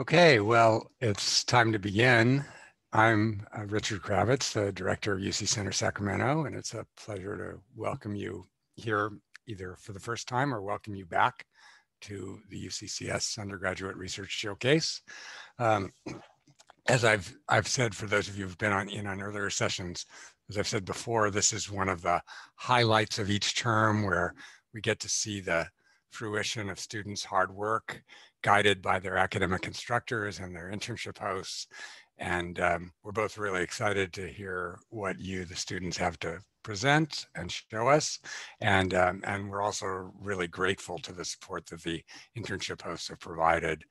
Okay, well, it's time to begin. I'm Richard Kravitz, the director of UC Center Sacramento, and it's a pleasure to welcome you here either for the first time or welcome you back to the UCCS Undergraduate Research Showcase. As I've said, for those of you who've been on earlier sessions, as I've said before, this is one of the highlights of each term where we get to see the fruition of students' hard work, guided by their academic instructors and their internship hosts. And we're both really excited to hear what you, the students, have to present and show us. And we're also really grateful to the support that the internship hosts have provided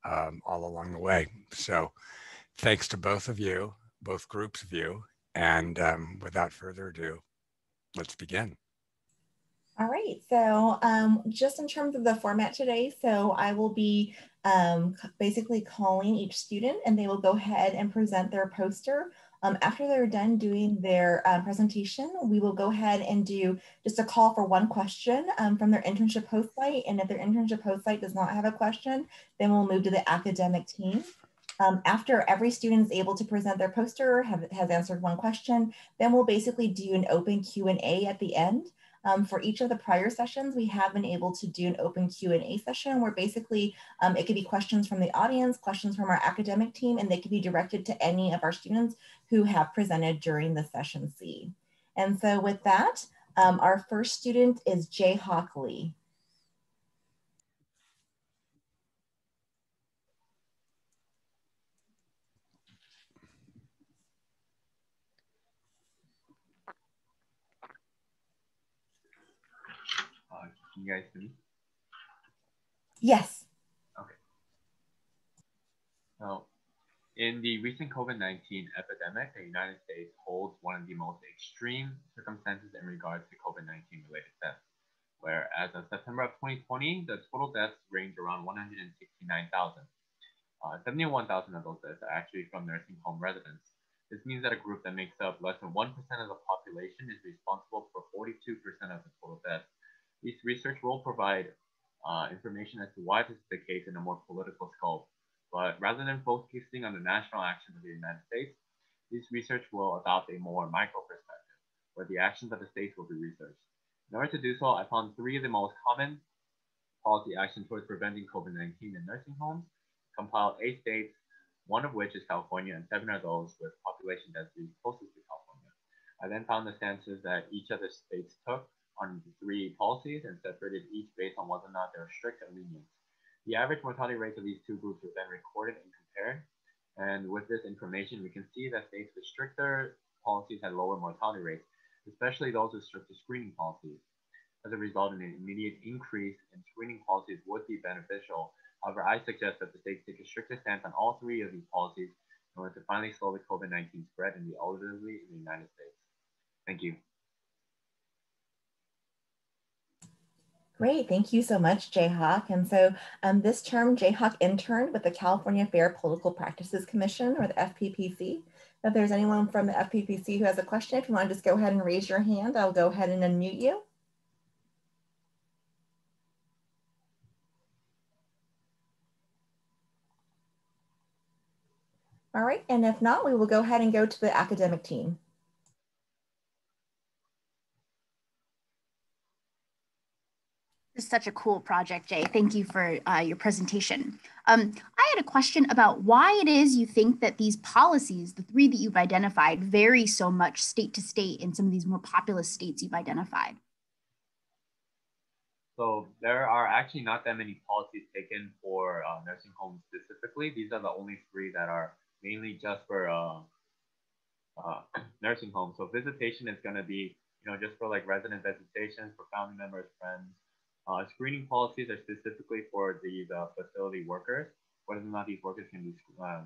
all along the way. So thanks to both of you, both groups of you. And without further ado, let's begin. All right, so just in terms of the format today, so I will be basically calling each student and they will go ahead and present their poster. After they're done doing their presentation, we will go ahead and do just a call for one question from their internship host site. And if their internship host site does not have a question, then we'll move to the academic team. After every student is able to present their poster, has answered one question, then we'll basically do an open Q&A at the end. For each of the prior sessions, we have been able to do an open Q&A session where basically it could be questions from the audience, questions from our academic team, and they could be directed to any of our students who have presented during the session C. And so with that, our first student is Jay Hockley. Can you guys see me? Yes. Okay. So, in the recent COVID-19 epidemic, the United States holds one of the most extreme circumstances in regards to COVID-19 related deaths, where as of September of 2020, the total deaths range around 169,000. 71,000 of those deaths are actually from nursing home residents. This means that a group that makes up less than 1% of the population is responsible for 42% of the total deaths. This research will provide information as to why this is the case in a more political scope. But rather than focusing on the national actions of the United States, this research will adopt a more micro perspective, where the actions of the states will be researched. In order to do so, I found three of the most common policy actions towards preventing COVID-19 in nursing homes, compiled 8 states, one of which is California, and 7 are those with population density closest to California. I then found the stances that each of the states took on the 3 policies and separated each based on whether or not they're strict or lenient. The average mortality rates of these 2 groups were then recorded and compared. And with this information, we can see that states with stricter policies had lower mortality rates, especially those with stricter screening policies. As a result, an immediate increase in screening policies would be beneficial. However, I suggest that the states take a stricter stance on all 3 of these policies in order to finally slow the COVID-19 spread in the elderly in the United States. Thank you. Great, thank you so much, Jayhawk. And so this term, Jayhawk interned with the California Fair Political Practices Commission, or the FPPC. If there's anyone from the FPPC who has a question, if you want to just go ahead and raise your hand, I'll go ahead and unmute you. All right, and if not, we will go ahead and go to the academic team. This is such a cool project, Jay. Thank you for your presentation. I had a question about why it is you think that these policies, the 3 that you've identified, vary so much state to state in some of these more populous states you've identified. So there are actually not that many policies taken for nursing homes specifically. These are the only 3 that are mainly just for nursing homes. So visitation is going to be, just for like resident visitations for family members, friends. Screening policies are specifically for the facility workers, whether or not these workers can be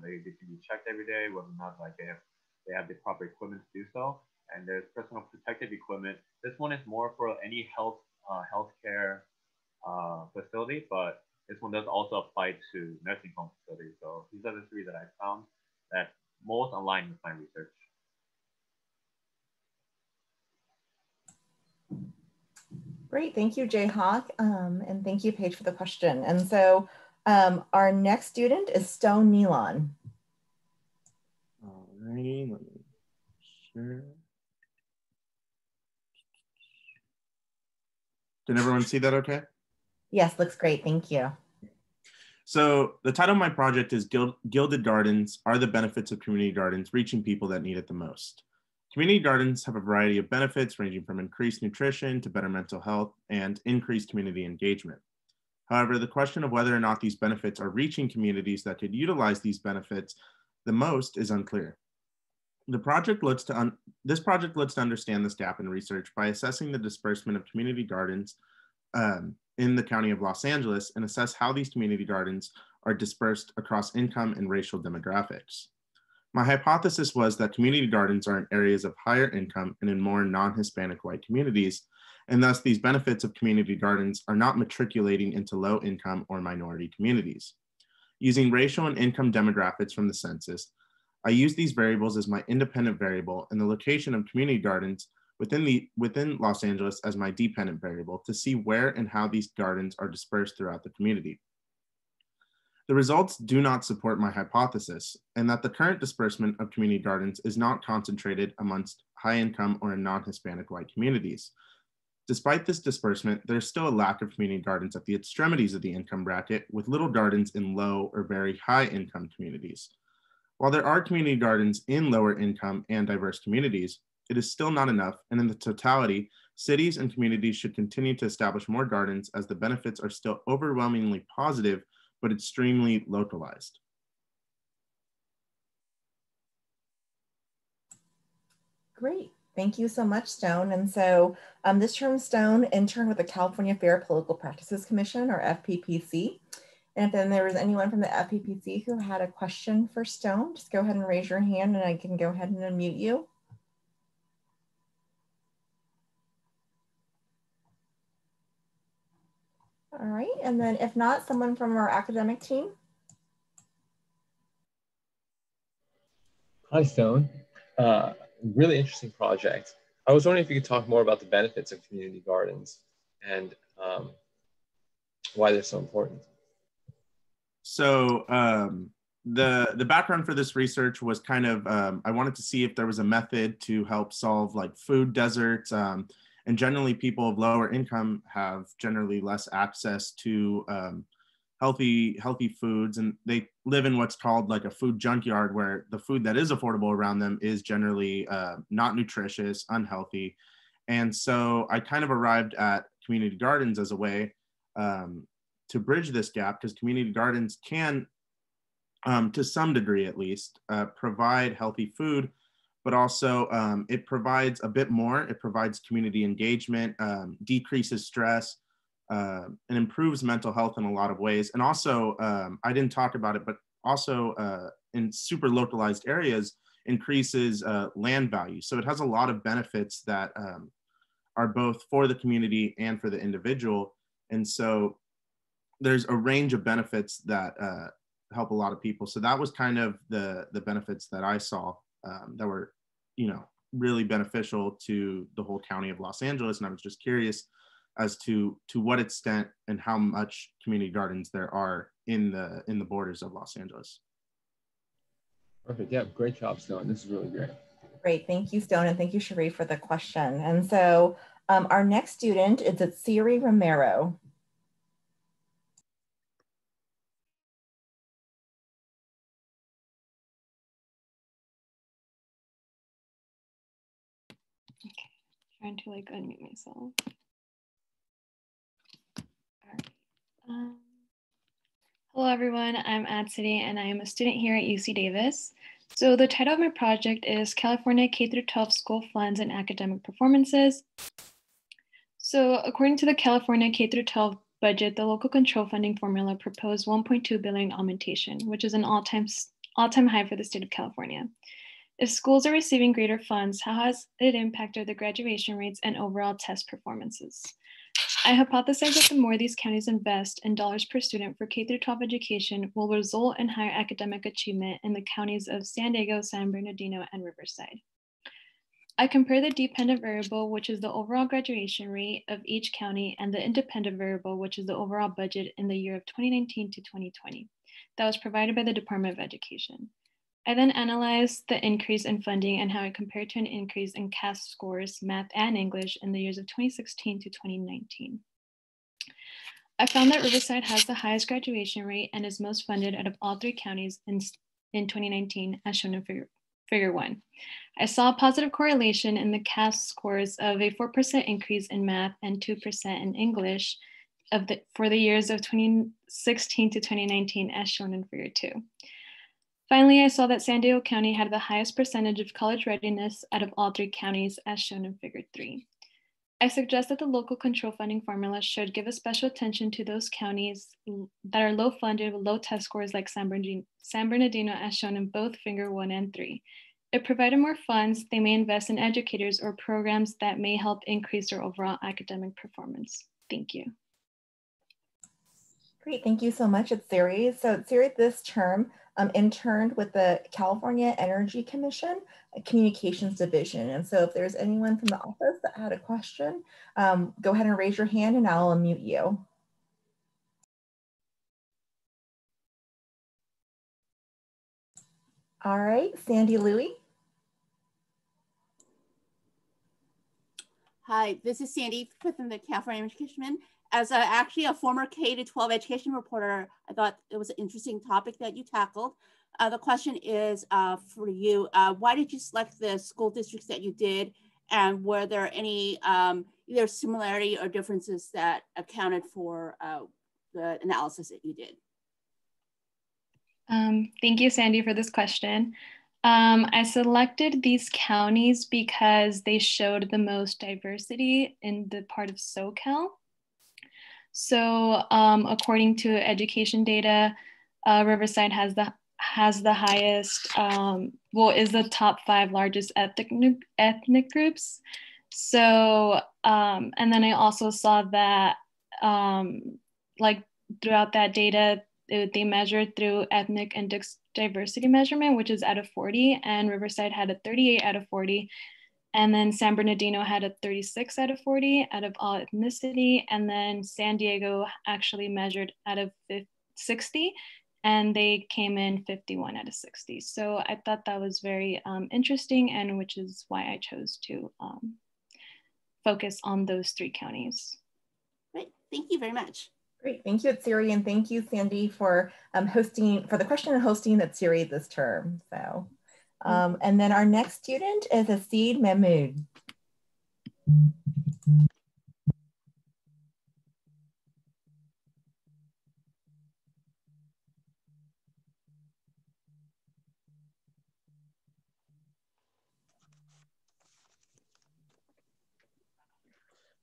they can be checked every day, whether or not like they have the proper equipment to do so. And there's personal protective equipment. This one is more for any healthcare facility, but this one does also apply to nursing home facilities. So these are the 3 that I found that most align with my research. Great, thank you, Jayhawk, and thank you, Paige, for the question. And so Our next student is Stone Nealon. All right, let me share. Did everyone see that okay? Yes, looks great, thank you. So the title of my project is Gilded Gardens Are the Benefits of Community Gardens Reaching People That Need It the Most? Community gardens have a variety of benefits ranging from increased nutrition to better mental health and increased community engagement. However, the question of whether or not these benefits are reaching communities that could utilize these benefits the most is unclear. This project looks to understand this gap in research by assessing the disbursement of community gardens in the County of Los Angeles and assess how these community gardens are dispersed across income and racial demographics. My hypothesis was that community gardens are in areas of higher income and in more non-Hispanic white communities, and thus these benefits of community gardens are not matriculating into low income or minority communities. Using racial and income demographics from the census, I use these variables as my independent variable and the location of community gardens within Los Angeles as my dependent variable to see where and how these gardens are dispersed throughout the community. The results do not support my hypothesis, and that the current disbursement of community gardens is not concentrated amongst high income or non-Hispanic white communities. Despite this disbursement, there's still a lack of community gardens at the extremities of the income bracket, with little gardens in low or very high income communities. While there are community gardens in lower income and diverse communities, it is still not enough, and in the totality, cities and communities should continue to establish more gardens as the benefits are still overwhelmingly positive, but extremely localized. Great, thank you so much, Stone. And so this term, Stone interned with the California Fair Political Practices Commission, or FPPC. And if then there was anyone from the FPPC who had a question for Stone, just go ahead and raise your hand and I can go ahead and unmute you. All right, and then if not, someone from our academic team. Hi, Stone. Really interesting project. I was wondering if you could talk more about the benefits of community gardens and why they're so important. So the background for this research was kind of, I wanted to see if there was a method to help solve like food deserts. And generally people of lower income have generally less access to healthy foods, and they live in what's called like a food junkyard, where the food that is affordable around them is generally not nutritious, unhealthy. And so I kind of arrived at community gardens as a way to bridge this gap, because community gardens can, to some degree at least, provide healthy food, but also it provides a bit more. It provides community engagement, decreases stress, and improves mental health in a lot of ways. And also, I didn't talk about it, but also in super localized areas, increases land value. So it has a lot of benefits that are both for the community and for the individual. And so there's a range of benefits that help a lot of people. So that was kind of the benefits that I saw that were, really beneficial to the whole county of Los Angeles. And I was just curious as to what extent and how much community gardens there are in the borders of Los Angeles. Perfect. Yeah, great job, Stone. This is really great. Great, thank you, Stone, and thank you, Sharif, for the question. And so our next student is Siri Romero. Okay, trying to like unmute myself. All right. Hello everyone, I'm Adsity and I am a student here at UC Davis. So the title of my project is California K-12 School Funds and Academic Performances. So according to the California K-12 budget, the local control funding formula proposed $1.2 billion augmentation, which is an all-time high for the state of California. If schools are receiving greater funds, how has it impacted the graduation rates and overall test performances? I hypothesize that the more these counties invest in dollars per student for K-12 education will result in higher academic achievement in the counties of San Diego, San Bernardino, and Riverside. I compare the dependent variable, which is the overall graduation rate of each county, and the independent variable, which is the overall budget in the year of 2019 to 2020 that was provided by the Department of Education. I then analyzed the increase in funding and how it compared to an increase in CAS scores, math, and English in the years of 2016 to 2019. I found that Riverside has the highest graduation rate and is most funded out of all 3 counties in 2019, as shown in figure 1. I saw a positive correlation in the CAS scores of a 4% increase in math and 2% in English for the years of 2016 to 2019, as shown in figure 2. Finally, I saw that San Diego County had the highest percentage of college readiness out of all 3 counties, as shown in figure 3. I suggest that the local control funding formula should give a special attention to those counties that are low funded with low test scores like San Bernardino, as shown in both figure 1 and 3. If provided more funds, they may invest in educators or programs that may help increase their overall academic performance. Thank you. Great, thank you so much. It's Siri. So Siri this term interned with the California Energy Commission Communications Division. And so if there's anyone from the office that had a question, go ahead and raise your hand and I'll unmute you. All right, Sandy Louie. Hi, this is Sandy within the California Education Commission. As actually a former K-12 education reporter, I thought it was an interesting topic that you tackled. The question is for you, why did you select the school districts that you did? And were there any either similarity or differences that accounted for the analysis that you did? Thank you, Sandy, for this question. I selected these counties because they showed the most diversity in the part of SoCal. So according to education data, Riverside has the highest, is the top 5 largest ethnic groups. So, and then I also saw that like throughout that data, they measured through ethnic index diversity measurement, which is out of 40, and Riverside had a 38 out of 40. And then San Bernardino had a 36 out of 40 out of all ethnicity. And then San Diego actually measured out of 60, and they came in 51 out of 60. So I thought that was very interesting, and which is why I chose to focus on those 3 counties. Great, thank you very much. Great, thank you, Siri, and thank you, Sandy, for the question and hosting that Siri this term. So. And then our next student is Asid Mahmood.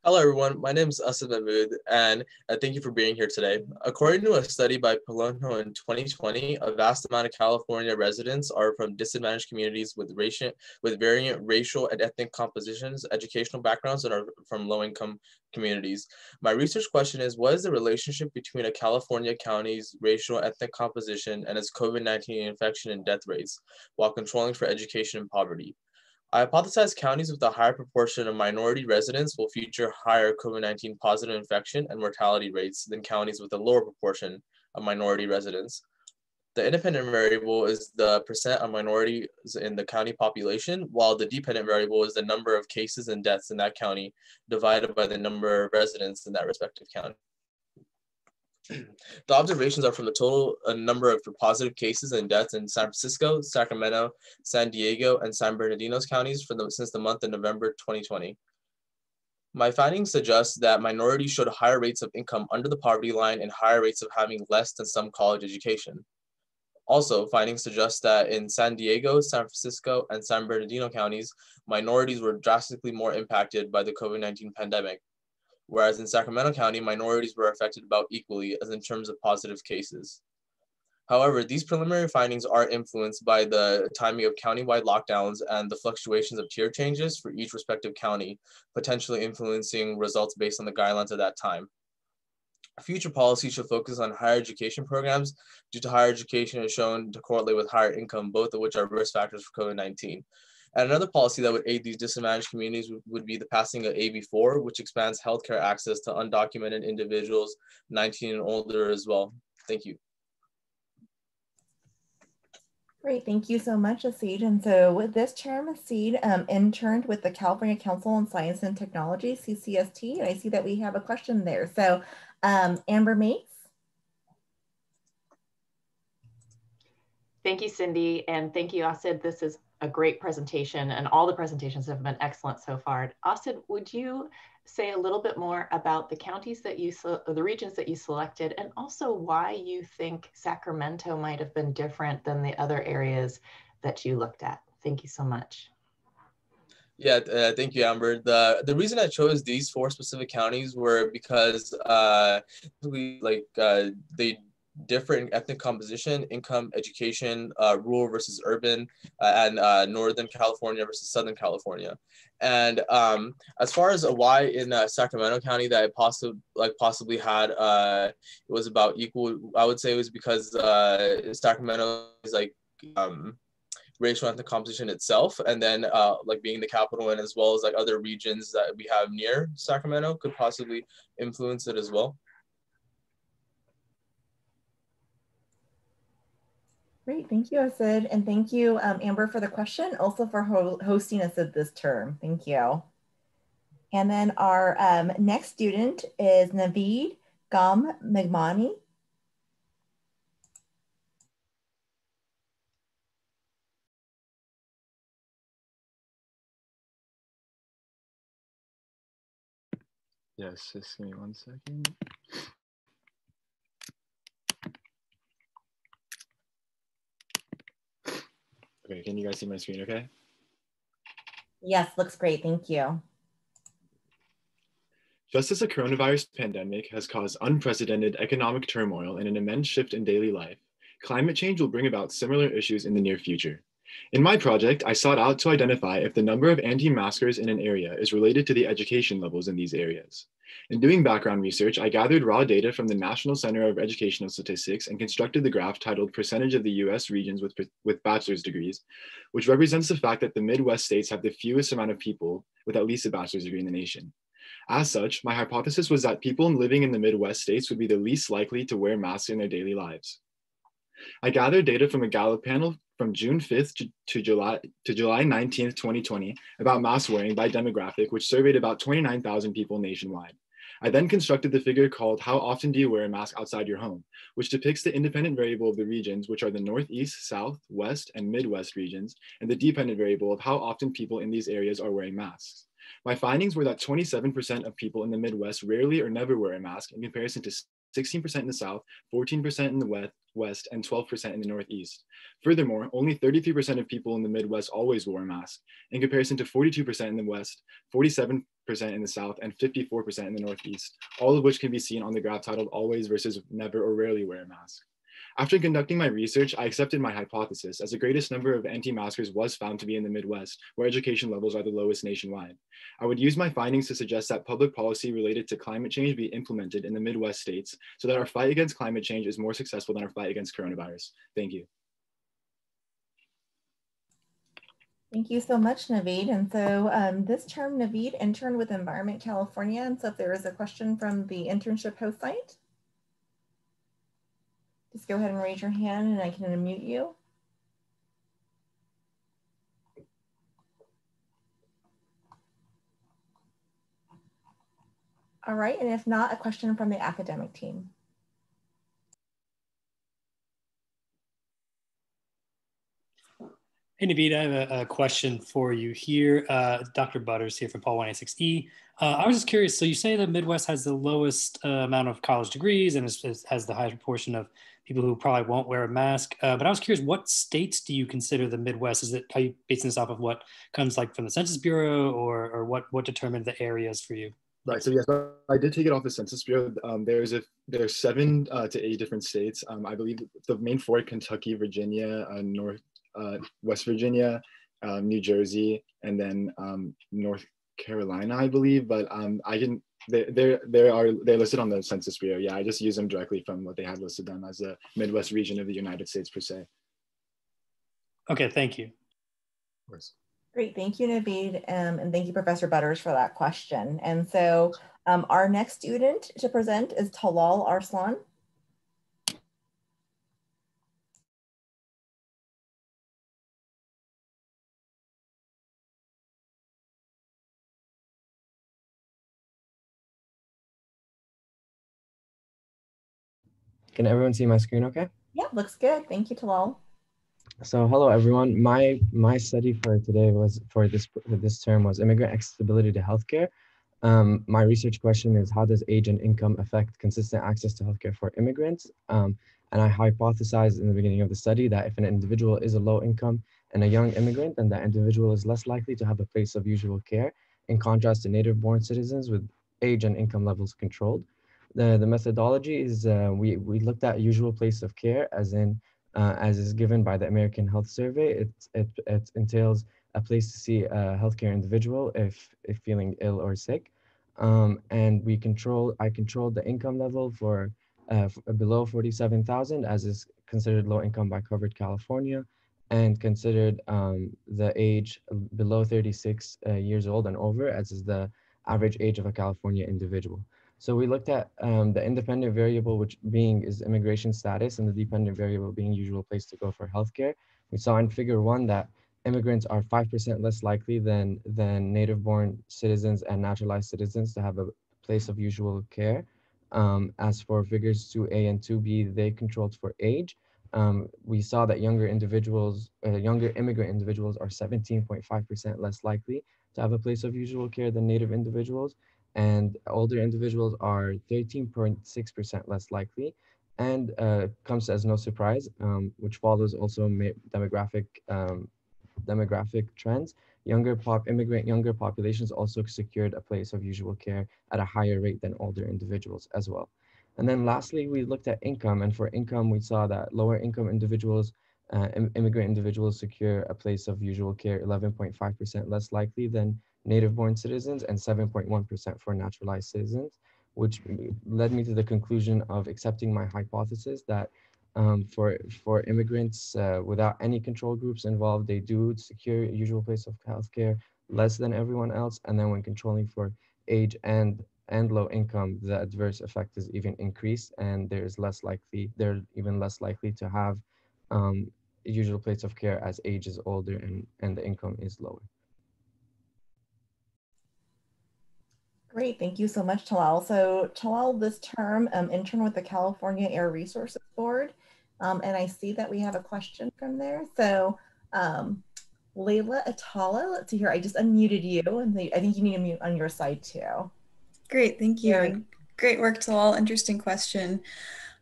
Hello, everyone. My name is Asid Mahmood, and thank you for being here today. According to a study by Polonio in 2020, a vast amount of California residents are from disadvantaged communities with varying racial and ethnic compositions, educational backgrounds, and are from low-income communities. My research question is, what is the relationship between a California county's racial ethnic composition and its COVID-19 infection and death rates while controlling for education and poverty? I hypothesize counties with a higher proportion of minority residents will feature higher COVID-19 positive infection and mortality rates than counties with a lower proportion of minority residents. The independent variable is the percent of minorities in the county population, while the dependent variable is the number of cases and deaths in that county divided by the number of residents in that respective county. The observations are from the total number of positive cases and deaths in San Francisco, Sacramento, San Diego, and San Bernardino's counties since the month of November 2020. My findings suggest that minorities showed higher rates of income under the poverty line and higher rates of having less than some college education. Also, findings suggest that in San Diego, San Francisco, and San Bernardino counties, minorities were drastically more impacted by the COVID-19 pandemic, whereas in Sacramento County, minorities were affected about equally as in terms of positive cases. However, these preliminary findings are influenced by the timing of countywide lockdowns and the fluctuations of tier changes for each respective county, potentially influencing results based on the guidelines at that time. Future policy should focus on higher education programs due to higher education is shown to correlate with higher income, both of which are risk factors for COVID-19. And another policy that would aid these disadvantaged communities would be the passing of AB4, which expands healthcare access to undocumented individuals 19 and older as well. Thank you. Great, thank you so much, Asid. And so with this term, Asid interned with the California Council on Science and Technology, CCST, and I see that we have a question there. So Amber Mace. Thank you, Cindy, and thank you, Asid. This is a great presentation, and all the presentations have been excellent so far. Asid, would you say a little bit more about the counties that you, the regions that you selected, and also why you think Sacramento might have been different than the other areas that you looked at? Thank you so much. Yeah, thank you, Amber. The reason I chose these 4 specific counties were because they differ in ethnic composition, income, education, rural versus urban, and Northern California versus Southern California. And as far as why in Sacramento County that I possibly had, it was about equal. I would say it was because Sacramento is like racial ethnic composition itself, and then like being the capital, and as well as like other regions that we have near Sacramento could possibly influence it as well. Great, thank you, Asid. And thank you, Amber, for the question, also for hosting us at this term. Thank you. And then our next student is Naveed Megmani. Yes, just give me 1 second. Okay, can you guys see my screen okay? Yes, looks great, thank you. Just as the coronavirus pandemic has caused unprecedented economic turmoil and an immense shift in daily life, climate change will bring about similar issues in the near future. In my project, I sought out to identify if the number of anti-maskers in an area is related to the education levels in these areas. In doing background research, I gathered raw data from the National Center of Educational Statistics and constructed the graph titled Percentage of the US Regions with Bachelor's Degrees, which represents the fact that the Midwest states have the fewest amount of people with at least a bachelor's degree in the nation. As such, my hypothesis was that people living in the Midwest states would be the least likely to wear masks in their daily lives. I gathered data from a Gallup panel from June 5th to July 19th, 2020 about mask wearing by demographic, which surveyed about 29,000 people nationwide. I then constructed the figure called How Often Do You Wear a Mask Outside Your Home, which depicts the independent variable of the regions, which are the Northeast, South, West, and Midwest regions, and the dependent variable of how often people in these areas are wearing masks. My findings were that 27% of people in the Midwest rarely or never wear a mask in comparison to 16% in the South, 14% in the West, and 12% in the Northeast. Furthermore, only 33% of people in the Midwest always wore a mask, in comparison to 42% in the West, 47% in the South, and 54% in the Northeast, all of which can be seen on the graph titled Always versus Never or Rarely Wear a Mask. After conducting my research, I accepted my hypothesis, as the greatest number of anti-maskers was found to be in the Midwest, where education levels are the lowest nationwide. I would use my findings to suggest that public policy related to climate change be implemented in the Midwest states so that our fight against climate change is more successful than our fight against coronavirus. Thank you. Thank you so much, Naveed. And so this term, Naveed interned with Environment California. And so if there is a question from the internship host site, just go ahead and raise your hand and I can unmute you. All right, and if not, a question from the academic team. Hey, Naveed, I have a question for you here. Dr. Butters here from Paul 186E. I was just curious, so you say the Midwest has the lowest amount of college degrees and has the highest proportion of people who probably won't wear a mask. But I was curious, what states do you consider the Midwest? Are you basing this off of what comes like from the Census Bureau, or what determined the areas for you? Right. So yes, I did take it off the Census Bureau. There's 7 to 8 different states. I believe the main 4: Kentucky, Virginia, West Virginia, New Jersey, and then North Carolina, I believe. But they're listed on the Census Bureau. Yeah, I just use them directly from what they had listed them as the Midwest region of the United States per se. Okay, thank you. Of course. Great, thank you, Naveed, and thank you, Professor Butters, for that question. And so our next student to present is Talal Arslan. Can everyone see my screen okay? Yeah, looks good. Thank you, Talal. So hello everyone. My study for today was for this term was immigrant accessibility to healthcare. My research question is, how does age and income affect consistent access to healthcare for immigrants? And I hypothesized in the beginning of the study that if an individual is a low income and a young immigrant, then that individual is less likely to have a place of usual care, in contrast to native born citizens with age and income levels controlled. The methodology is we looked at usual place of care as is given by the American Health Survey. It entails a place to see a healthcare individual if feeling ill or sick. And I controlled the income level for below 47,000, as is considered low income by Covered California, and considered the age below 36 years old and over, as is the average age of a California individual. So we looked at the independent variable, which being is immigration status, and the dependent variable being usual place to go for healthcare. We saw in figure 1 that immigrants are 5% less likely than native-born citizens and naturalized citizens to have a place of usual care. As for figures 2A and 2B, they controlled for age. We saw that younger immigrant individuals are 17.5% less likely to have a place of usual care than native individuals, and older individuals are 13.6% less likely. And comes as no surprise, which follows also demographic trends. Younger populations also secured a place of usual care at a higher rate than older individuals as well. And then lastly, we looked at income, and for income, we saw that lower income individuals, immigrant individuals secure a place of usual care 11.5% less likely than native-born citizens and 7.1% for naturalized citizens, which led me to the conclusion of accepting my hypothesis that for immigrants without any control groups involved, they do secure a usual place of healthcare less than everyone else. And then when controlling for age and low income, the adverse effect is even increased, and they're even less likely to have a usual place of care as age is older and the income is lower. Great, thank you so much, Talal. So Talal, this term, intern with the California Air Resources Board, and I see that we have a question from there. So Layla Atala, let's see here, I just unmuted you, and I think you need to mute on your side too. Great, thank you. And great work, Talal. Interesting question.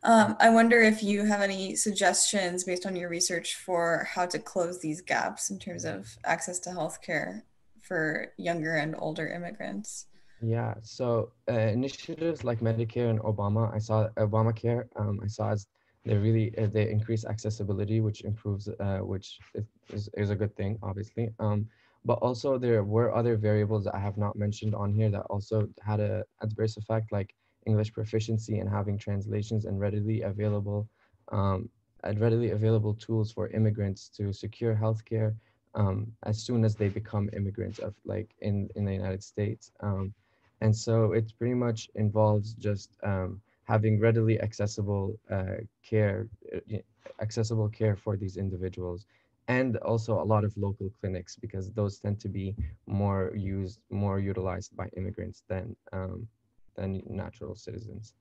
I wonder if you have any suggestions based on your research for how to close these gaps in terms of access to healthcare for younger and older immigrants. Yeah, so initiatives like Medicare and Obamacare, I saw as they increase accessibility, which improves, which is a good thing, obviously. But also there were other variables that I have not mentioned on here that also had a adverse effect, like English proficiency and having translations and readily available tools for immigrants to secure healthcare as soon as they become immigrants in the United States. And so it pretty much involves just having readily accessible care for these individuals, and also a lot of local clinics, because those tend to be more utilized by immigrants than natural citizens.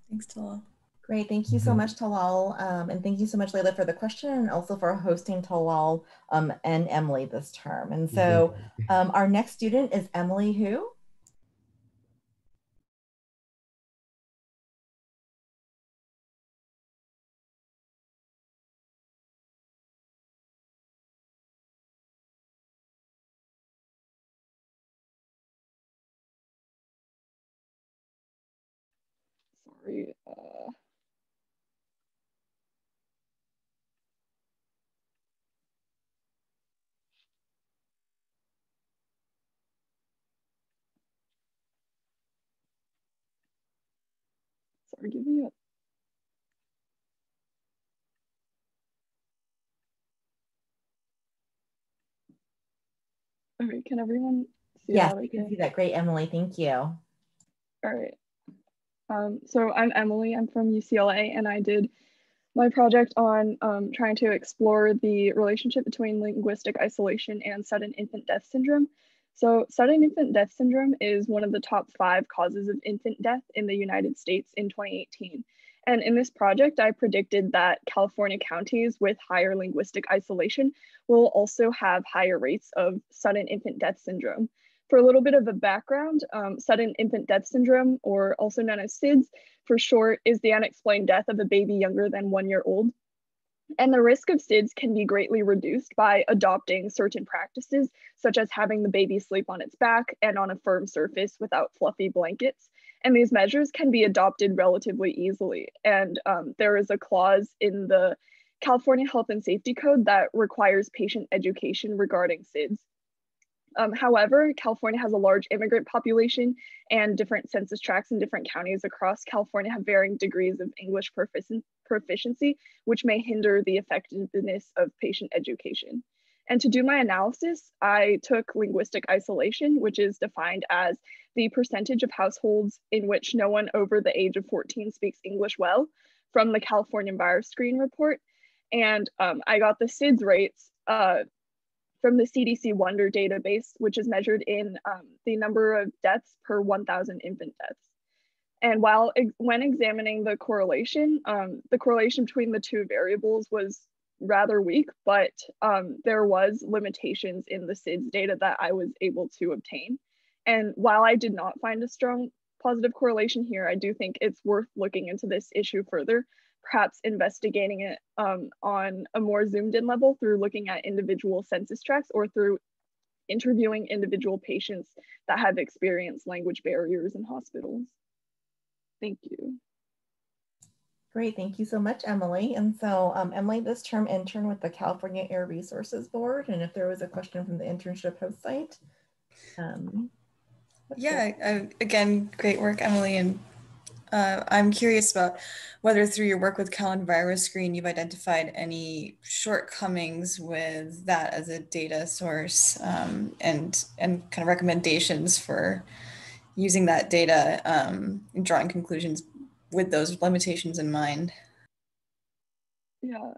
Thanks, Talal. Great, thank you so much, Talal, and thank you so much, Layla, for the question, and also for hosting Talal and Emily this term. And so our next student is Emily who? Sorry. Sorry, give me a All right, can everyone see Yes, that? you can see that. Great, Emily. Thank you. All right. So I'm Emily. I'm from UCLA, and I did my project on trying to explore the relationship between linguistic isolation and sudden infant death syndrome. So sudden infant death syndrome is one of the top 5 causes of infant death in the United States in 2018. And in this project, I predicted that California counties with higher linguistic isolation will also have higher rates of sudden infant death syndrome. For a little bit of a background, sudden infant death syndrome, or also known as SIDS for short, is the unexplained death of a baby younger than 1 year old. And the risk of SIDS can be greatly reduced by adopting certain practices, such as having the baby sleep on its back and on a firm surface without fluffy blankets. And these measures can be adopted relatively easily. And there is a clause in the California Health and Safety Code that requires patient education regarding SIDS. However, California has a large immigrant population, and different census tracts in different counties across California have varying degrees of English proficiency, which may hinder the effectiveness of patient education. And to do my analysis, I took linguistic isolation, which is defined as the percentage of households in which no one over the age of 14 speaks English well, from the California Virus Screen report. And I got the SIDS rates from the CDC Wonder database, which is measured in the number of deaths per 1,000 infant deaths. And when examining the correlation between the two variables was rather weak, but there was limitations in the SIDS data that I was able to obtain. And while I did not find a strong positive correlation here, I do think it's worth looking into this issue further, perhaps investigating it on a more zoomed in level through looking at individual census tracts or through interviewing individual patients that have experienced language barriers in hospitals. Thank you. Great, thank you so much, Emily. And so Emily, this term interned with the California Air Resources Board, and if there was a question from the internship host site. Again, great work, Emily. And I'm curious about whether through your work with Calendar Virus Screen, you've identified any shortcomings with that as a data source and kind of recommendations for using that data and drawing conclusions with those limitations in mind. Yeah,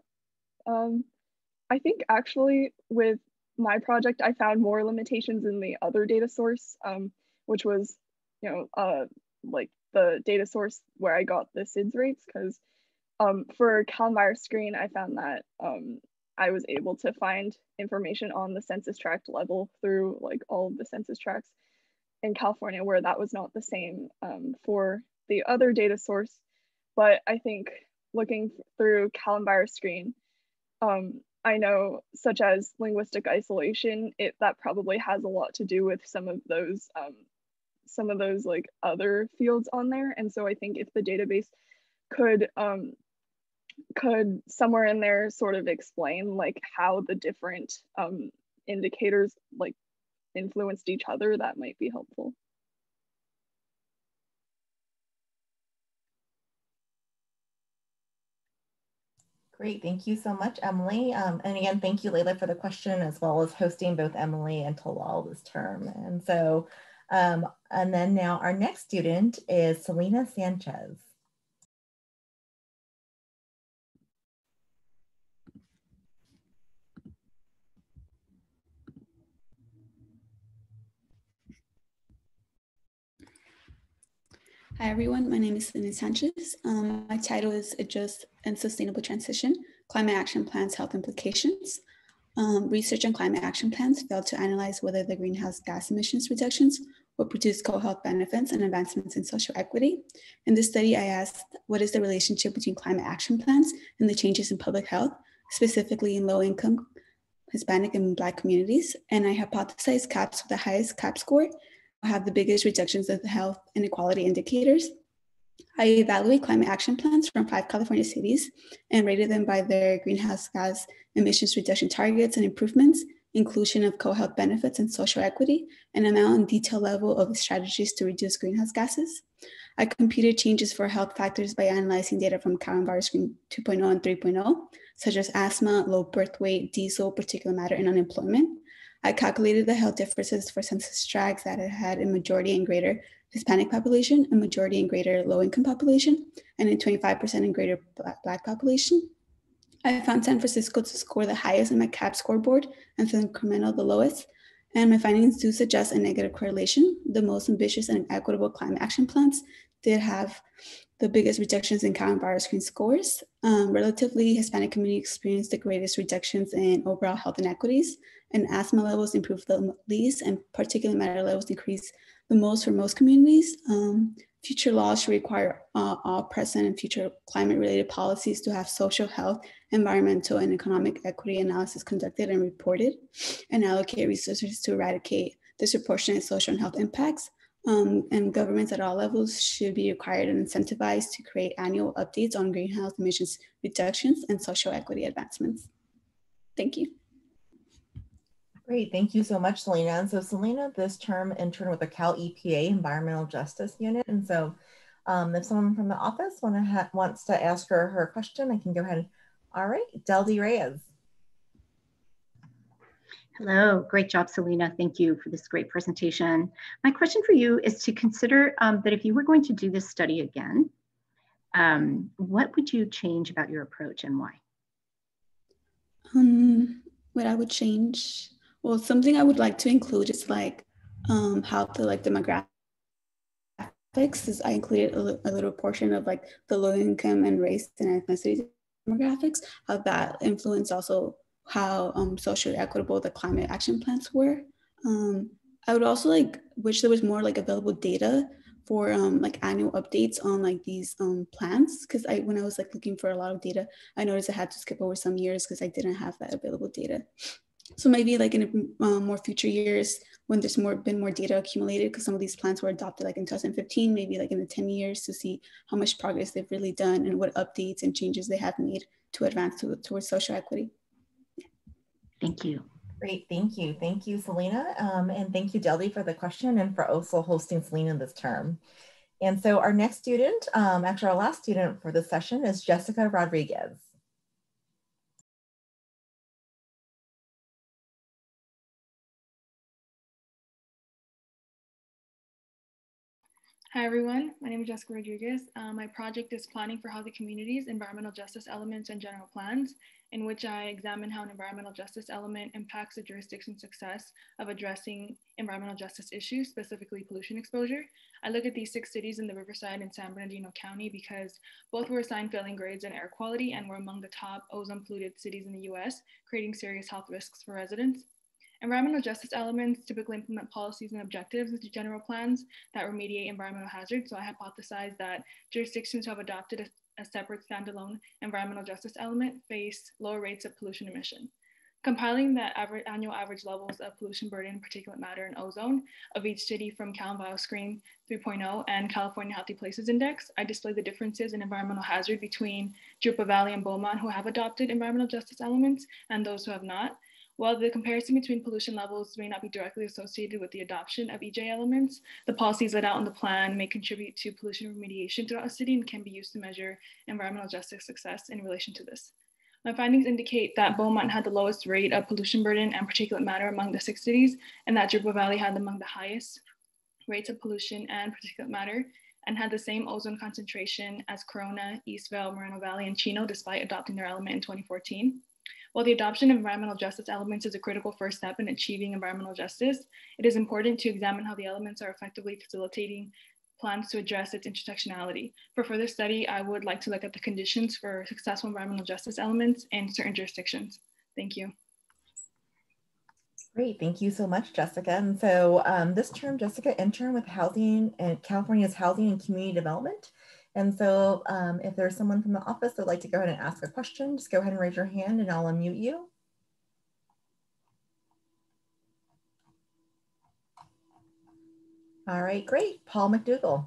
I think actually with my project, I found more limitations in the other data source, which was, like the data source where I got the SIDS rates, because for CalVirus Screen, I found that I was able to find information on the census tract level through like all of the census tracts in California, where that was not the same for the other data source. But I think looking through CalVirus Screen, I know such as linguistic isolation, that probably has a lot to do with some of those like other fields on there. And so I think if the database could somewhere in there sort of explain like how the different indicators like influenced each other, that might be helpful. Great, thank you so much, Emily. And again, thank you, Layla, for the question, as well as hosting both Emily and Talal this term. And so, and then now our next student is Selena Sanchez. Hi everyone, my name is Selena Sanchez. My title is A Just and Sustainable Transition, Climate Action Plans Health Implications. Research on climate action plans failed to analyze whether the greenhouse gas emissions reductions will produce co-health benefits and advancements in social equity. In this study, I asked, what is the relationship between climate action plans and the changes in public health, specifically in low-income Hispanic and Black communities? And I hypothesized CAPS with the highest CAP score have the biggest reductions of the health inequality indicators. I evaluate climate action plans from 5 California cities and rated them by their greenhouse gas emissions reduction targets and improvements, inclusion of co-health benefits and social equity, and amount and detail level of strategies to reduce greenhouse gases. I computed changes for health factors by analyzing data from Virus Screen 2.0 and 3.0, such as asthma, low birth weight, diesel, particulate matter, and unemployment. I calculated the health differences for census tracts that it had a majority and greater Hispanic population, a majority and greater low-income population, and a 25% and greater Black population. I found San Francisco to score the highest in my CAP scoreboard and Sacramento the lowest. And my findings do suggest a negative correlation. The most ambitious and equitable climate action plans did have the biggest rejections in Cal and Screen scores. Relatively, Hispanic community experienced the greatest rejections in overall health inequities, and asthma levels improved the least, and particulate matter levels decreased the most for most communities. Future laws should require all present and future climate-related policies to have social health, environmental, and economic equity analysis conducted and reported, and allocate resources to eradicate disproportionate social and health impacts. And governments at all levels should be required and incentivized to create annual updates on greenhouse emissions reductions and social equity advancements. Thank you. Great, thank you so much, Selena. And so Selena, this term interned with the Cal EPA Environmental Justice Unit. And so if someone from the office wants to ask her question, I can go ahead. All right, Deldy Reyes. Hello, great job, Selena. Thank you for this great presentation. My question for you is to consider that if you were going to do this study again, what would you change about your approach and why? What I would change, well, something I would like to include is like how the demographics is I included a little portion of like the low income and race and ethnicity demographics, how that influence also how socially equitable the climate action plans were. I would also wish there was more available data for annual updates on these plans, because when I was looking for a lot of data, I noticed I had to skip over some years because I didn't have that available data. So maybe in more future years when there's been more data accumulated, because some of these plans were adopted in 2015, maybe in the 10 years to see how much progress they've really done and what updates and changes they have made to advance towards social equity. Thank you. Great, thank you. Thank you, Selena. And thank you, Deldy, for the question and for also hosting Selena this term. And so our next student, actually our last student for this session is Jessica Rodriguez. Hi everyone, my name is Jessica Rodriguez. My project is Planning for Healthy Communities, Environmental Justice Elements and General Plans, in which I examine how an environmental justice element impacts the jurisdiction's success of addressing environmental justice issues, specifically pollution exposure. I look at these 6 cities in the Riverside and San Bernardino County because both were assigned failing grades in air quality and were among the top ozone polluted cities in the US, creating serious health risks for residents. Environmental justice elements typically implement policies and objectives into general plans that remediate environmental hazards. So I hypothesize that jurisdictions who have adopted a separate standalone environmental justice element face lower rates of pollution emission. Compiling the annual average levels of pollution burden, particulate matter, and ozone of each city from Cal and Bioscreen 3.0 and California Healthy Places Index, I display the differences in environmental hazard between Drupa Valley and Beaumont who have adopted environmental justice elements and those who have not. While the comparison between pollution levels may not be directly associated with the adoption of EJ elements, the policies laid out in the plan may contribute to pollution remediation throughout a city and can be used to measure environmental justice success in relation to this. My findings indicate that Beaumont had the lowest rate of pollution burden and particulate matter among the 6 cities, and that Drupa Valley had among the highest rates of pollution and particulate matter, and had the same ozone concentration as Corona, Eastvale, Moreno Valley, and Chino, despite adopting their element in 2014. While the adoption of environmental justice elements is a critical first step in achieving environmental justice, it is important to examine how the elements are effectively facilitating plans to address its intersectionality. For further study, I would like to look at the conditions for successful environmental justice elements in certain jurisdictions. Thank you. Great, thank you so much, Jessica. And so this term, Jessica interned with Housing and California's Housing and Community Development. And so if there's someone from the office that'd like to go ahead and ask a question, just go ahead and raise your hand and I'll unmute you. All right, great. Paul McDougall.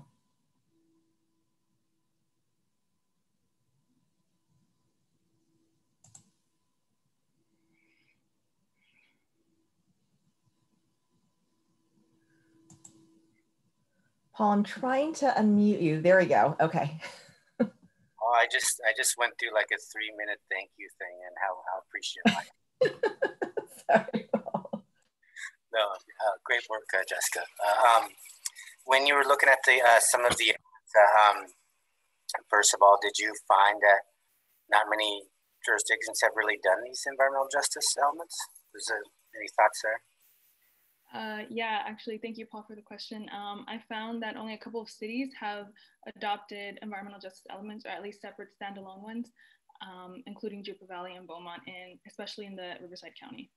Paul, I'm trying to unmute you. There we go. Okay. Oh, I just went through like a 3-minute thank you thing, and how appreciative I am. Sorry, Paul. great work, Jessica. When you were looking at the some of the, first of all, did you find that not many jurisdictions have really done these environmental justice elements? Was there any thoughts there? Yeah, actually, thank you, Paul, for the question. I found that only a couple of cities have adopted environmental justice elements, or at least separate standalone ones, including Jupiter Valley and Beaumont, and especially in the Riverside County.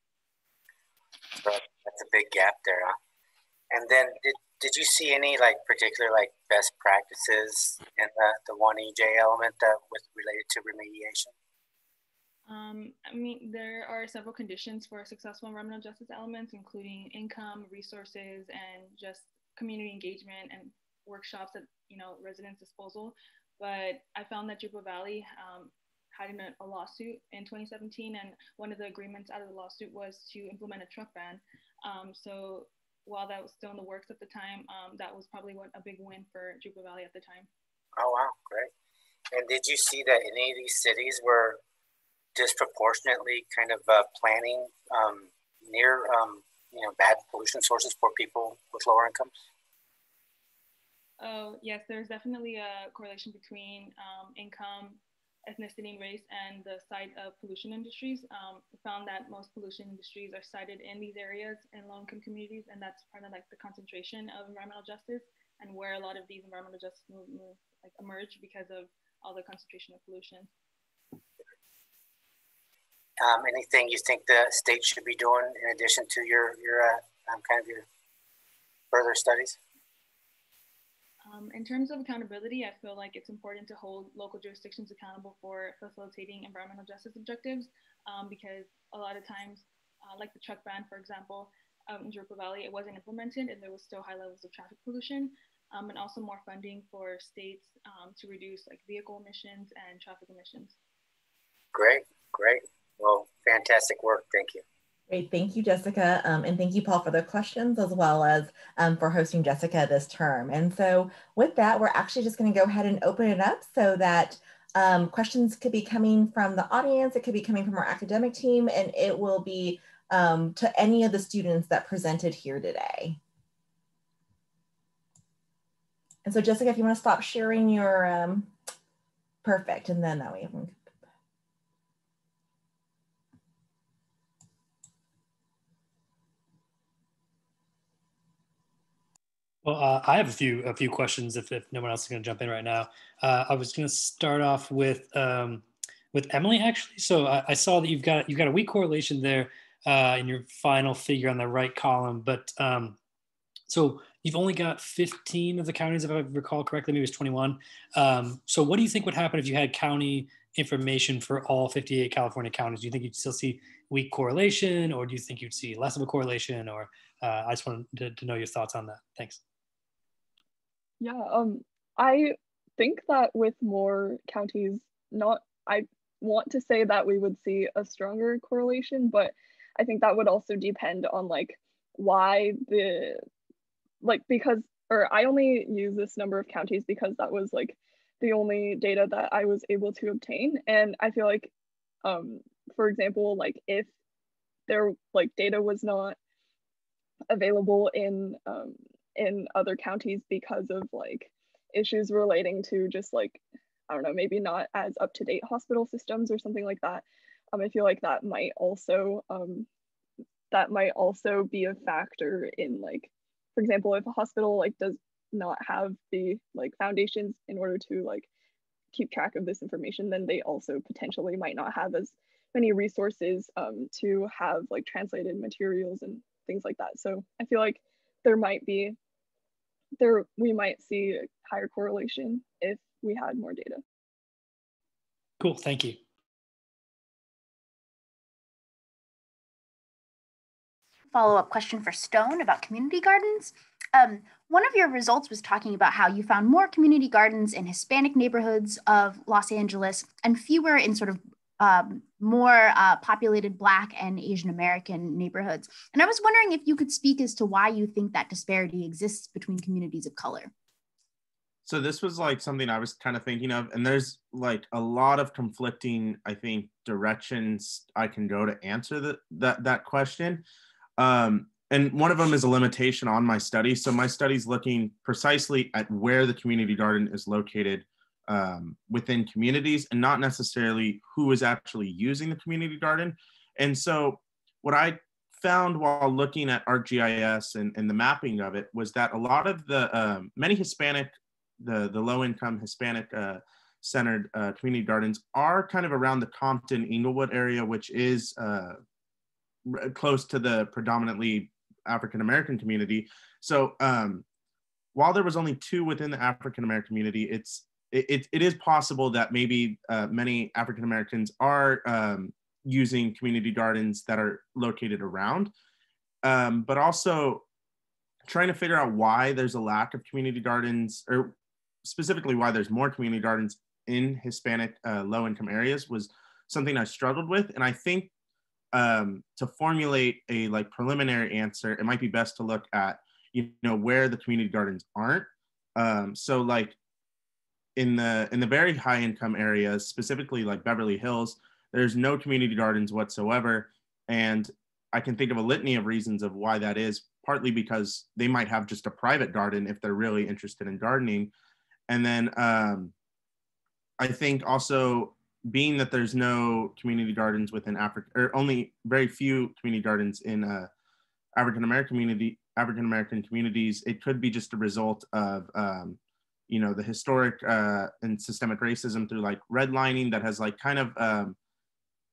So that's a big gap there, huh? And then did you see any particular best practices in the 1EJ element with related to remediation? I mean, there are several conditions for successful environmental justice elements, including income, resources, and just community engagement and workshops at residents' disposal. But I found that Jupiter Valley had a lawsuit in 2017, and one of the agreements out of the lawsuit was to implement a truck ban. So while that was still in the works at the time, that was probably a big win for Jupiter Valley at the time. Oh, wow, great. And did you see that any of these cities were disproportionately kind of planning near bad pollution sources for people with lower incomes? Oh, yes, there's definitely a correlation between income, ethnicity, and race, and the site of pollution industries. We found that most pollution industries are sited in these areas in low-income communities, and that's part of the concentration of environmental justice and where a lot of these environmental justice movements emerge because of all the concentration of pollution. Anything you think the state should be doing in addition to your further studies? In terms of accountability, I feel like it's important to hold local jurisdictions accountable for facilitating environmental justice objectives, because a lot of times, like the truck ban, for example, in Jupiter Valley, it wasn't implemented and there was still high levels of traffic pollution, and also more funding for states to reduce vehicle emissions and traffic emissions. Great, great. Well, fantastic work. Thank you. Great, thank you, Jessica. And thank you, Paul, for the questions, as well as for hosting Jessica this term. And so with that, we're actually just going to go ahead and open it up so that questions could be coming from the audience, it could be coming from our academic team, and it will be to any of the students that presented here today. And so Jessica, if you want to stop sharing your, perfect, and then that way everyone can. Well, I have a few questions if no one else is going to jump in right now. I was going to start off with Emily, actually. So I saw that you've got a weak correlation there in your final figure on the right column, but so you've only got 15 of the counties, if I recall correctly, maybe it's 21. So what do you think would happen if you had county information for all 58 California counties? Do you think you'd still see weak correlation, or do you think you'd see less of a correlation? Or I just wanted to know your thoughts on that. Thanks. Yeah, I think that with more counties, I want to say that we would see a stronger correlation, but I think that would also depend on why I only use this number of counties because that was the only data that I was able to obtain. And I feel like, for example, if there data was not available in other counties because of issues relating to just I don't know, maybe not as up-to-date hospital systems or something like that. I feel like that might also be a factor in for example, if a hospital does not have the foundations in order to keep track of this information, then they also potentially might not have as many resources to have translated materials and things like that. So I feel like we might see a higher correlation if we had more data. Cool, thank you. Follow-up question for Stone about community gardens. One of your results was talking about how you found more community gardens in Hispanic neighborhoods of Los Angeles and fewer in sort of more populated Black and Asian American neighborhoods. And I was wondering if you could speak as to why you think that disparity exists between communities of color. So this was something I was kind of thinking of, and there's a lot of conflicting, I think, directions I can go to answer that question. and one of them is a limitation on my study. So my study is looking precisely at where the community garden is located within communities, and not necessarily who is actually using the community garden. And so what I found while looking at ArcGIS and the mapping of it was that a lot of the many Hispanic, the low-income Hispanic centered community gardens are kind of around the Compton, Inglewood area, which is close to the predominantly African-American community. So while there was only 2 within the African-American community, it is possible that maybe many African-Americans are using community gardens that are located around, but also trying to figure out why there's a lack of community gardens, or specifically why there's more community gardens in Hispanic low-income areas was something I struggled with. And I think to formulate a like preliminary answer, it might be best to look at, you know, where the community gardens aren't. So like in the very high income areas, specifically like Beverly Hills, there's no community gardens whatsoever. And I can think of a litany of reasons of why that is, partly because they might have just a private garden if they're really interested in gardening. And then I think also being that there's no community gardens within Africa, or only very few community gardens in African-American communities, it could be just a result of, you know, the historic and systemic racism through like redlining that has like kind of,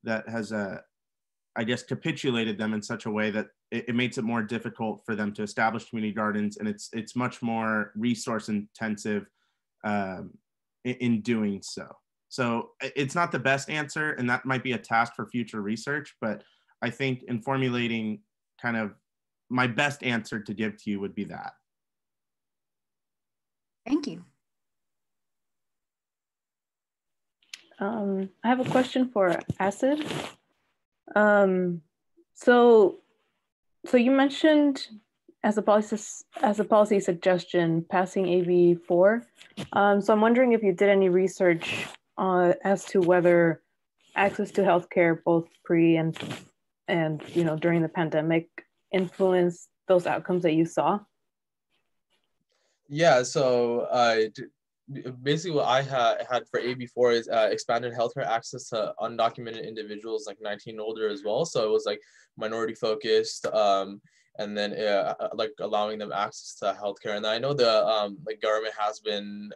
that has, I guess, capitulated them in such a way that it makes it more difficult for them to establish community gardens. And it's much more resource intensive in doing so. So it's not the best answer, and that might be a task for future research, but I think in formulating kind of my best answer to give to you would be that. Thank you. I have a question for Acid. So you mentioned as a policy suggestion passing AB4. So I'm wondering if you did any research as to whether access to healthcare, both pre and you know during the pandemic, influenced those outcomes that you saw. Yeah. So basically what I had for AB4 is expanded healthcare access to undocumented individuals like 19 and older as well. So it was like minority focused, and then like allowing them access to healthcare. And I know the like government has been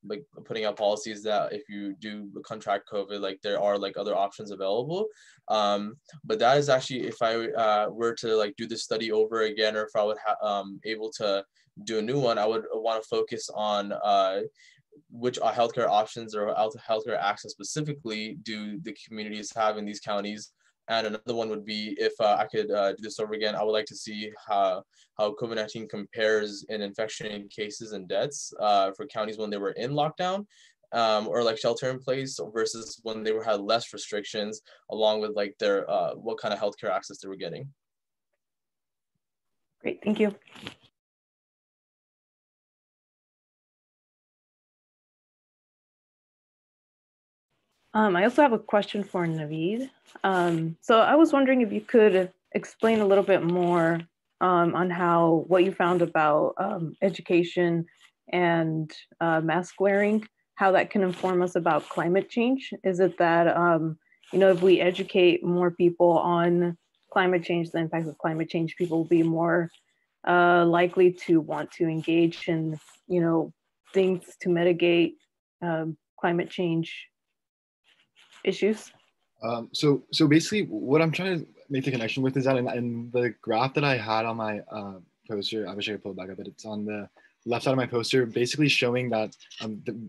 like putting out policies that if you do contract COVID, like there are like other options available. But that is actually, if I were to like do this study over again, or if I would able to do a new one, I would want to focus on which healthcare options or healthcare access specifically do the communities have in these counties. And another one would be, if I could do this over again, I would like to see how COVID-19 compares in infection cases and deaths for counties when they were in lockdown or like shelter in place versus when they had less restrictions, along with like their what kind of healthcare access they were getting. Great, thank you. I also have a question for Naveed. So I was wondering if you could explain a little bit more on what you found about education and mask wearing, how that can inform us about climate change. Is it that, you know, if we educate more people on climate change, the impacts of climate change, people will be more likely to want to engage in, you know, things to mitigate climate change issues? So basically what I'm trying to make the connection with is that in the graph that I had on my poster, I wish I could pull it back up, but it's on the left side of my poster, basically showing that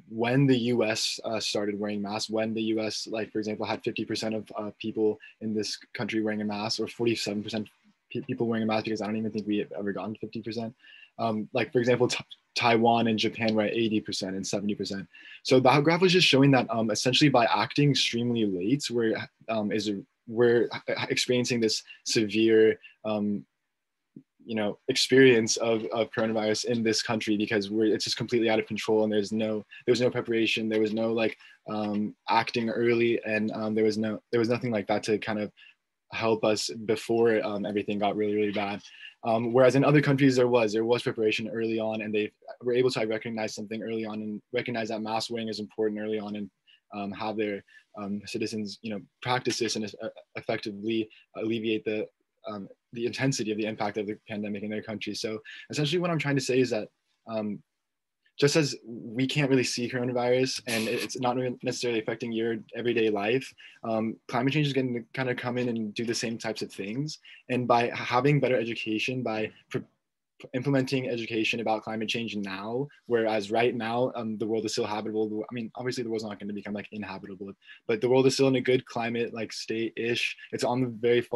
when the US started wearing masks, when the US, like for example, had 50% of people in this country wearing a mask, or 47% people wearing a mask, because I don't even think we have ever gotten 50%. Like for example, Taiwan and Japan were at 80% and 70%. So that graph was just showing that essentially by acting extremely late, we're experiencing this severe, you know, experience of coronavirus in this country, because it's just completely out of control, and there was no preparation, there was no like acting early, and there was nothing like that to kind of help us before everything got really, really bad. Whereas in other countries, there was preparation early on, and they were able to recognize something early on and recognize that mask wearing is important early on, and have their citizens, practice this and effectively alleviate the intensity of the impact of the pandemic in their country. So essentially what I'm trying to say is that just as we can't really see coronavirus and it's not necessarily affecting your everyday life, climate change is going to kind of come in and do the same types of things. And by having better education, by implementing education about climate change now, whereas right now the world is still habitable. I mean, obviously the world's not going to become like inhabitable, but the world is still in a good climate like state-ish. It's on the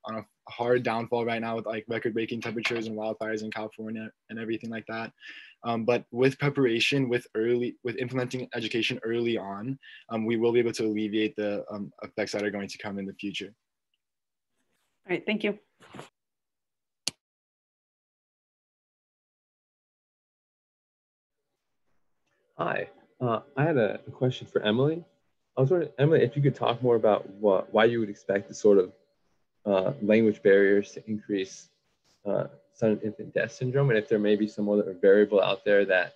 on a hard downfall right now with like record-breaking temperatures and wildfires in California and everything like that. But with preparation, with implementing education early on, we will be able to alleviate the effects that are going to come in the future. All right, thank you. Hi, I had a question for Emily. I was wondering, Emily, if you could talk more about why you would expect the sort of language barriers to increase sudden infant death syndrome, and if there may be some other variable out there that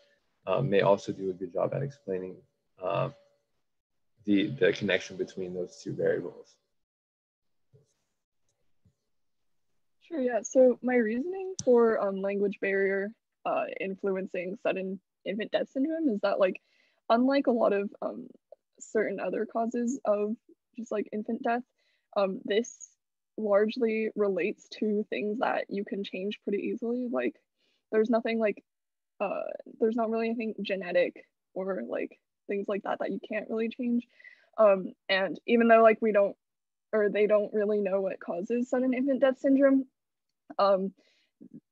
may also do a good job at explaining the connection between those two variables. Sure, yeah. So my reasoning for language barrier influencing sudden infant death syndrome is that, like, unlike a lot of certain other causes of just like infant death, this largely relates to things that you can change pretty easily. Like, there's nothing like there's not really anything genetic or like things like that you can't really change. And even though like they don't really know what causes sudden infant death syndrome,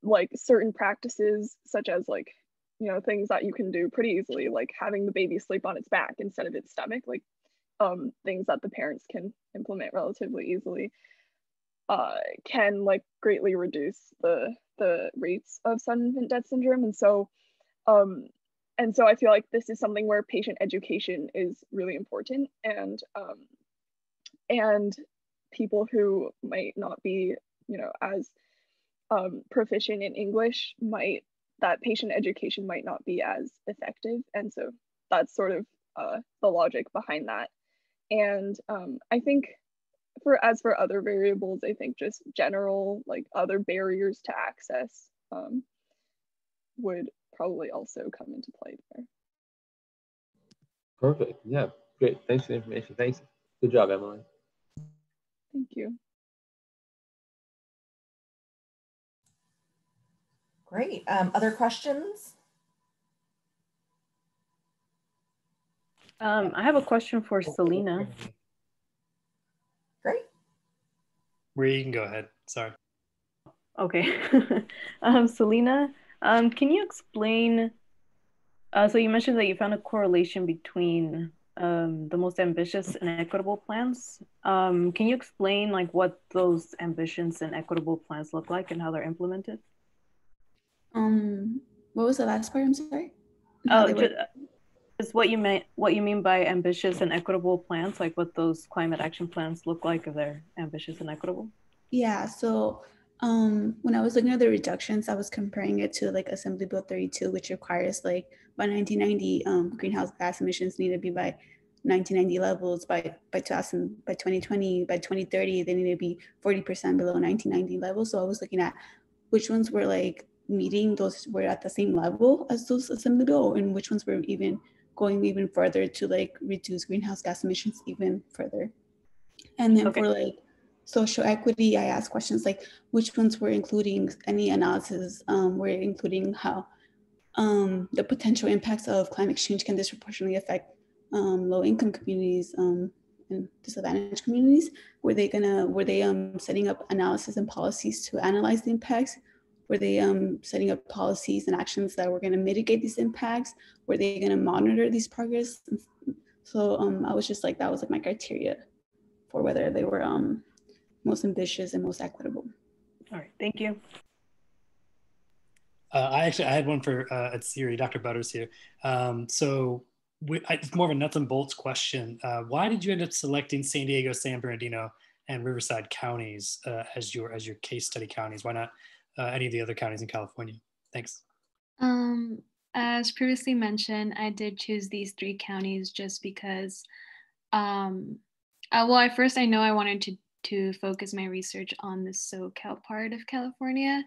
like certain practices such as like, things that you can do pretty easily, like having the baby sleep on its back instead of its stomach, like things that the parents can implement relatively easily, can like greatly reduce the rates of sudden infant death syndrome. And so I feel like this is something where patient education is really important, and people who might not be, as proficient in English, that patient education might not be as effective. And so that's sort of the logic behind that. And I think as for other variables, I think just general like other barriers to access would probably also come into play there. Perfect. Yeah, great. Thanks for the information. Thanks. Good job, Emily. Thank you. Great. Other questions? I have a question for Selena. Great. Where you can go ahead. Sorry. Okay. Selena, can you explain, so you mentioned that you found a correlation between the most ambitious and equitable plans. Can you explain like what those ambitious and equitable plans look like and how they're implemented? What was the last part? I'm sorry. Just what you mean by ambitious and equitable plans, like what those climate action plans look like if they're ambitious and equitable. Yeah, so when I was looking at the reductions, I was comparing it to like Assembly Bill 32, which requires like by 1990 greenhouse gas emissions need to be by 1990 levels by 2020, by 2030 they need to be 40% below 1990 levels. So I was looking at which ones were like meeting those, were at the same level as those Assembly Bill, and which ones were even going even further to like reduce greenhouse gas emissions even further. And then for like social equity, I asked questions like which ones were including any analysis, were including how the potential impacts of climate change can disproportionately affect low-income communities and disadvantaged communities. Were they setting up analysis and policies to analyze the impacts? Were they setting up policies and actions that were going to mitigate these impacts? Were they going to monitor these progress? So I was just like, that was like my criteria for whether they were most ambitious and most equitable. All right, thank you. I had one for Atsiri, Dr. Butters here. It's more of a nuts and bolts question. Why did you end up selecting San Diego, San Bernardino and Riverside counties as your case study counties? Why not any of the other counties in California? Thanks. As previously mentioned, I did choose these 3 counties just because, well, at first I know I wanted to focus my research on the SoCal part of California.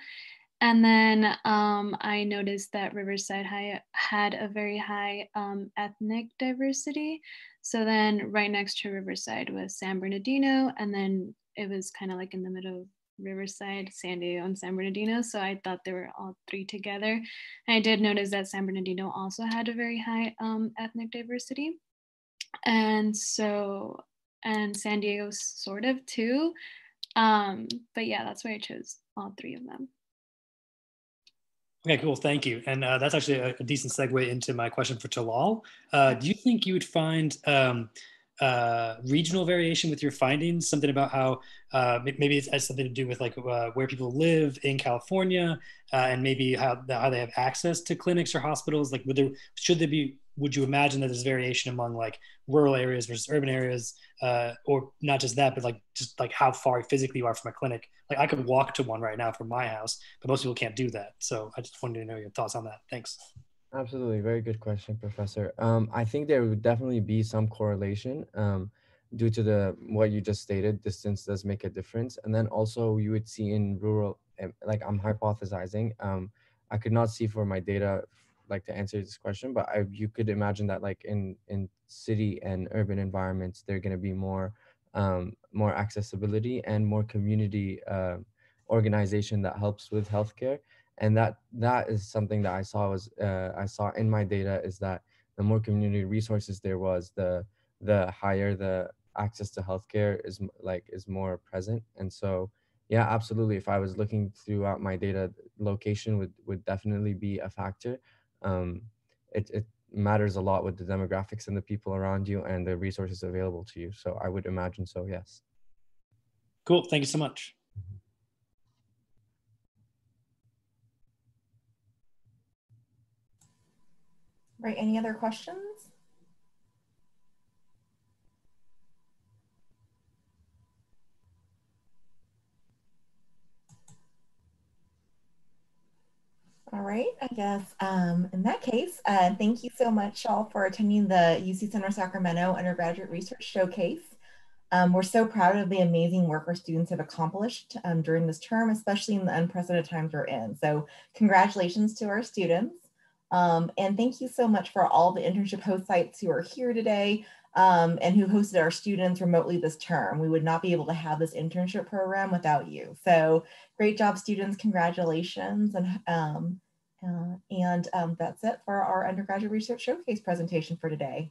And then I noticed that Riverside had a very high ethnic diversity. So then right next to Riverside was San Bernardino, and then it was kind of like in the middle of Riverside, San Diego, and San Bernardino. So I thought they were all 3 together. And I did notice that San Bernardino also had a very high ethnic diversity. And San Diego sort of too. But yeah, that's why I chose all 3 of them. Okay, cool, thank you. And that's actually a decent segue into my question for Talal. Do you think you would find regional variation with your findings? Something about how maybe it has something to do with like where people live in California, and maybe how they have access to clinics or hospitals? Like, would you imagine that there's variation among like rural areas versus urban areas, or not just that, but like just like how far physically you are from a clinic? Like I could walk to one right now from my house, but most people can't do that. So I just wanted to know your thoughts on that. Thanks. Absolutely. Very good question, Professor. I think there would definitely be some correlation due to what you just stated. Distance does make a difference. And then also you would see in rural, like I'm hypothesizing, I could not see for my data, like to answer this question, but you could imagine that like in city and urban environments, they're going to be more accessibility and more community organization that helps with healthcare. And that is something that I saw in my data, is that the more community resources there was, the higher the access to healthcare is more present. And so, yeah, absolutely. If I was looking throughout my data, location would definitely be a factor. It matters a lot with the demographics and the people around you and the resources available to you. So I would imagine so, yes. Cool. Thank you so much. Right, any other questions? All right, I guess in that case, thank you so much all for attending the UC Center Sacramento Undergraduate Research Showcase. We're so proud of the amazing work our students have accomplished during this term, especially in the unprecedented times we're in. So congratulations to our students. And thank you so much for all the internship host sites who are here today and who hosted our students remotely this term. We would not be able to have this internship program without you. So great job, students, congratulations. And that's it for our Undergraduate Research Showcase presentation for today.